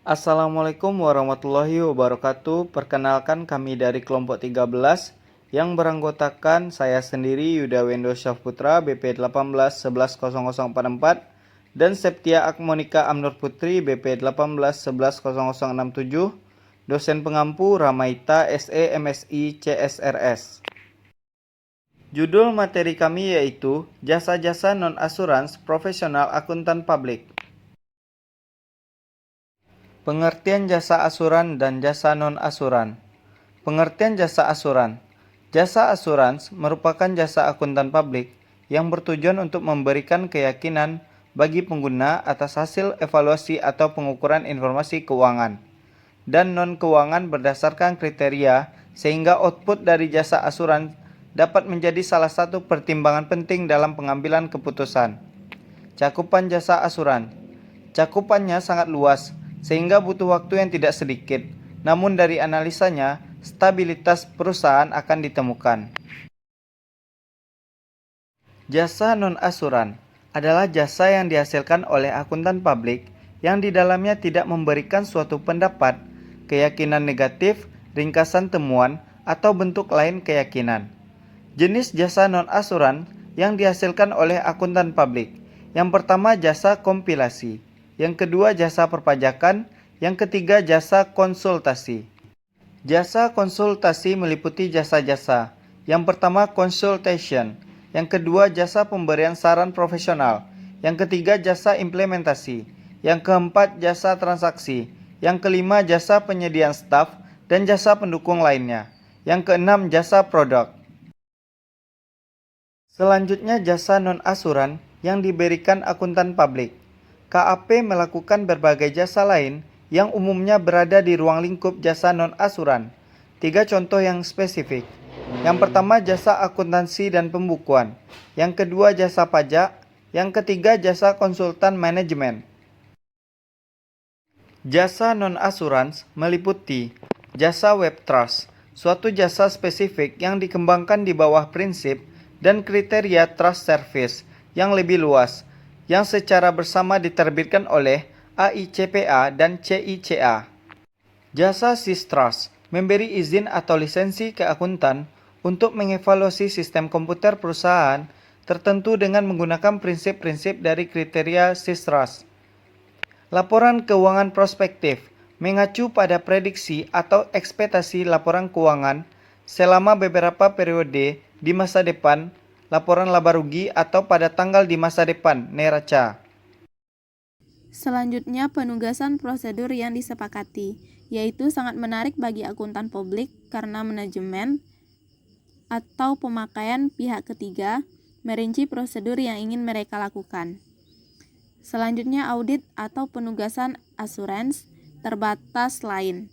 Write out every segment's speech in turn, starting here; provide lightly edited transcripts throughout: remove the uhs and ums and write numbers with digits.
Assalamualaikum warahmatullahi wabarakatuh. Perkenalkan kami dari kelompok 13 yang beranggotakan saya sendiri Yuda Wendo Syafputra BP 18110044 dan Septia Akmonika Amnur Putri BP 18110067, dosen pengampu Ramaita SE MSI CSRS. Judul materi kami yaitu Jasa-jasa non-asurans profesional akuntan publik. Pengertian jasa asuran dan jasa non-asuran. Pengertian jasa asuran. Jasa asurans merupakan jasa akuntan publik yang bertujuan untuk memberikan keyakinan bagi pengguna atas hasil evaluasi atau pengukuran informasi keuangan dan non-keuangan berdasarkan kriteria sehingga output dari jasa asuran dapat menjadi salah satu pertimbangan penting dalam pengambilan keputusan. Cakupan jasa asuran. Cakupannya sangat luas, sehingga butuh waktu yang tidak sedikit. Namun dari analisanya, stabilitas perusahaan akan ditemukan. Jasa non-asuran adalah jasa yang dihasilkan oleh akuntan publik yang di dalamnya tidak memberikan suatu pendapat, keyakinan negatif, ringkasan temuan, atau bentuk lain keyakinan. Jenis jasa non-asuran yang dihasilkan oleh akuntan publik. Yang pertama jasa kompilasi, yang kedua jasa perpajakan, yang ketiga jasa konsultasi. Jasa konsultasi meliputi jasa-jasa. Yang pertama consultation, yang kedua jasa pemberian saran profesional, yang ketiga jasa implementasi, yang keempat jasa transaksi, yang kelima jasa penyediaan staf dan jasa pendukung lainnya, yang keenam jasa produk. Selanjutnya jasa non-asuran yang diberikan akuntan publik. KAP melakukan berbagai jasa lain yang umumnya berada di ruang lingkup jasa non-asuran. 3 contoh yang spesifik. Yang pertama jasa akuntansi dan pembukuan. Yang kedua jasa pajak. Yang ketiga jasa konsultan manajemen. Jasa non-asurans meliputi jasa web trust, suatu jasa spesifik yang dikembangkan di bawah prinsip dan kriteria trust service yang lebih luas, yang secara bersama diterbitkan oleh AICPA dan CICA. Jasa SysTrust memberi izin atau lisensi ke akuntan untuk mengevaluasi sistem komputer perusahaan tertentu dengan menggunakan prinsip-prinsip dari kriteria SysTrust. Laporan keuangan prospektif mengacu pada prediksi atau ekspektasi laporan keuangan selama beberapa periode di masa depan, laporan laba rugi atau pada tanggal di masa depan, neraca. Selanjutnya, penugasan prosedur yang disepakati, yaitu sangat menarik bagi akuntan publik karena manajemen atau pemakaian pihak ketiga merinci prosedur yang ingin mereka lakukan. Selanjutnya, audit atau penugasan asurans terbatas lain.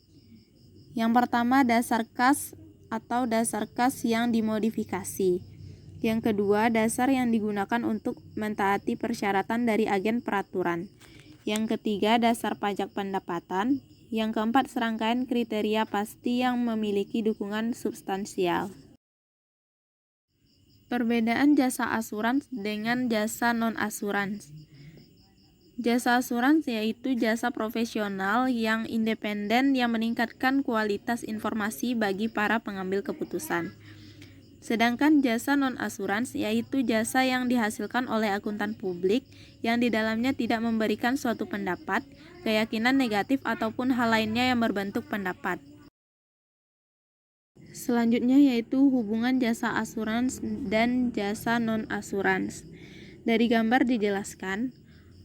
Yang pertama, dasar kas atau dasar kas yang dimodifikasi. Yang kedua, dasar yang digunakan untuk mentaati persyaratan dari agen peraturan. Yang ketiga, dasar pajak pendapatan. Yang keempat, serangkaian kriteria pasti yang memiliki dukungan substansial. Perbedaan jasa asurans dengan jasa non-asurans. Jasa asurans yaitu jasa profesional yang independen yang meningkatkan kualitas informasi bagi para pengambil keputusan. Sedangkan jasa non-asurans yaitu jasa yang dihasilkan oleh akuntan publik yang di dalamnya tidak memberikan suatu pendapat, keyakinan negatif ataupun hal lainnya yang berbentuk pendapat. Selanjutnya yaitu hubungan jasa asurans dan jasa non-asurans. Dari gambar dijelaskan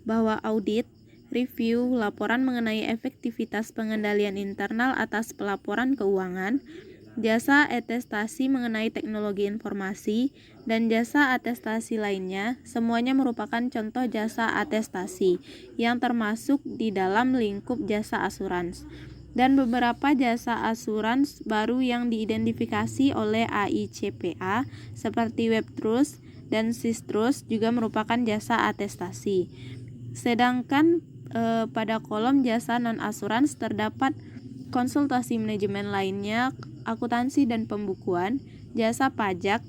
bahwa audit, review, laporan mengenai efektivitas pengendalian internal atas pelaporan keuangan, jasa atestasi mengenai teknologi informasi, dan jasa atestasi lainnya, semuanya merupakan contoh jasa atestasi yang termasuk di dalam lingkup jasa asurans. Dan beberapa jasa asurans baru yang diidentifikasi oleh AICPA seperti WebTrust dan SysTrust juga merupakan jasa atestasi. Sedangkan pada kolom jasa non-asurans terdapat konsultasi manajemen lainnya, akuntansi dan pembukuan, jasa pajak,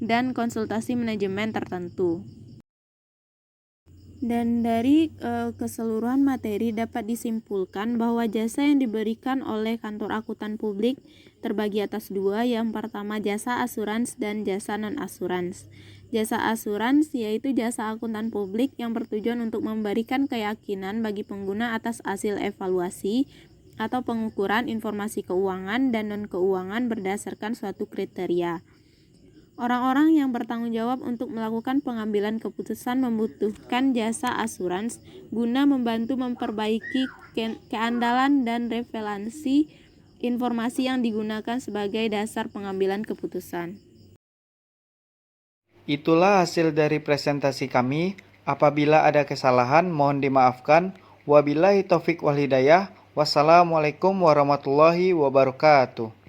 dan konsultasi manajemen tertentu. Dan dari keseluruhan materi dapat disimpulkan bahwa jasa yang diberikan oleh kantor akuntan publik terbagi atas dua. Yang pertama jasa asurans dan jasa non-asurans. Jasa asurans yaitu jasa akuntan publik yang bertujuan untuk memberikan keyakinan bagi pengguna atas hasil evaluasi atau pengukuran informasi keuangan dan non-keuangan berdasarkan suatu kriteria. Orang-orang yang bertanggung jawab untuk melakukan pengambilan keputusan membutuhkan jasa asurans guna membantu memperbaiki keandalan dan relevansi informasi yang digunakan sebagai dasar pengambilan keputusan. Itulah hasil dari presentasi kami. Apabila ada kesalahan, mohon dimaafkan. Wabillahi taufik wal hidayah. Wassalamualaikum warahmatullahi wabarakatuh.